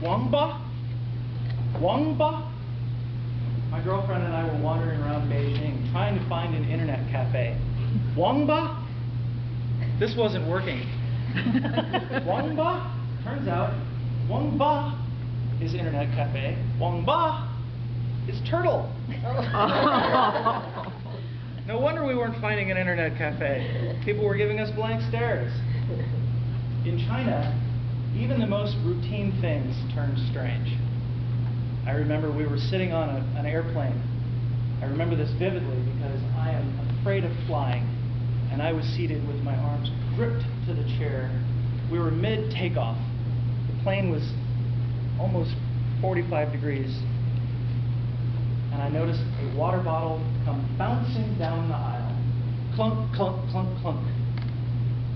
Wangba? Wangba? My girlfriend and I were wandering around Beijing trying to find an internet cafe. Wangba? This wasn't working. Wangba? Turns out, Wangba is internet cafe. Wangba is turtle. No wonder we weren't finding an internet cafe. People were giving us blank stares. In China, even the most routine things turned strange. I remember we were sitting on an airplane. I remember this vividly because I am afraid of flying, and I was seated with my arms gripped to the chair. We were mid-takeoff. The plane was almost 45 degrees, and I noticed a water bottle come bouncing down the aisle. Clunk, clunk, clunk, clunk.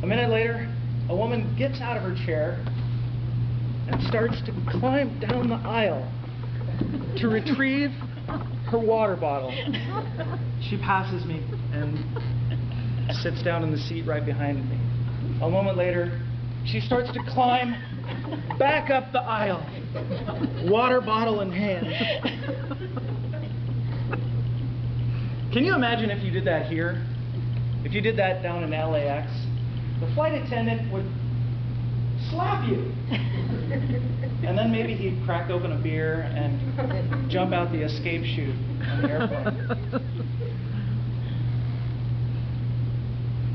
A minute later, a woman gets out of her chair and starts to climb down the aisle to retrieve her water bottle. She passes me and sits down in the seat right behind me. A moment later, she starts to climb back up the aisle, water bottle in hand. Can you imagine if you did that here? If you did that down in LAX, the flight attendant would slap you. And then maybe he'd crack open a beer and jump out the escape chute on the airplane.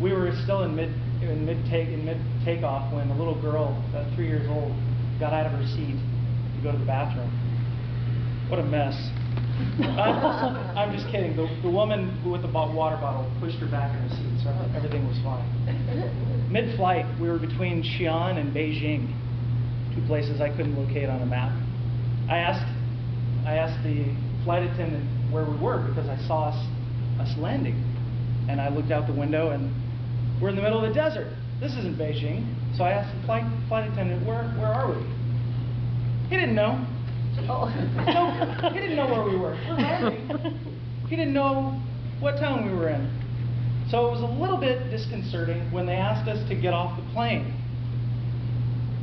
We were still in mid-takeoff when a little girl, about 3 years old, got out of her seat to go to the bathroom. What a mess. I'm just kidding. The woman with the water bottle pushed her back in her seat, so everything was fine. Mid-flight, we were between Xi'an and Beijing, two places I couldn't locate on a map. I asked the flight attendant where we were because I saw us landing, and I looked out the window and we're in the middle of the desert. This isn't Beijing. So I asked the flight attendant, where are we? He didn't know. No, he didn't know where we were. We're landing. He didn't know what town we were in. So it was a little bit disconcerting when they asked us to get off the plane.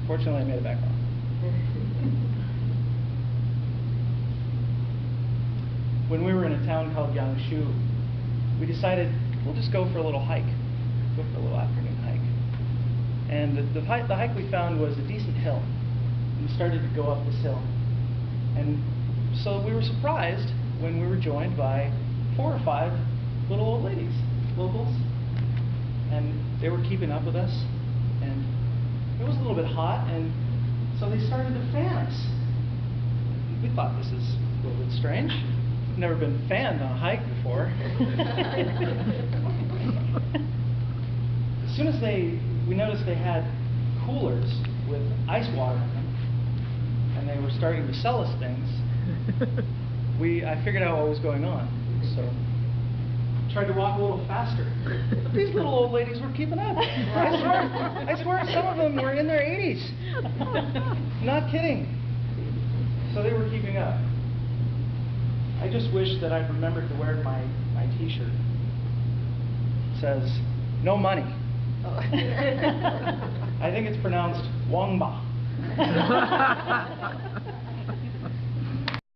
Fortunately, I made it back on. When we were in a town called Yangshu, we decided we'll just go for a little hike. Go for a little afternoon hike. And the hike we found was a decent hill. We started to go up this hill. And so we were surprised when we were joined by 4 or 5 little old ladies, locals. And they were keeping up with us. And it was a little bit hot, and so they started to fan us. We thought, this is a little bit strange. We've never been fanned on a hike before. As soon as we noticed they had coolers with ice water in them, and they were starting to sell us things, I figured out what was going on. So I tried to walk a little faster. But these little old ladies were keeping up. I swear some of them were in their 80s. Not kidding. So they were keeping up. I just wish that I'd remembered to wear my t-shirt. It says, no money. I think it's pronounced Wangba.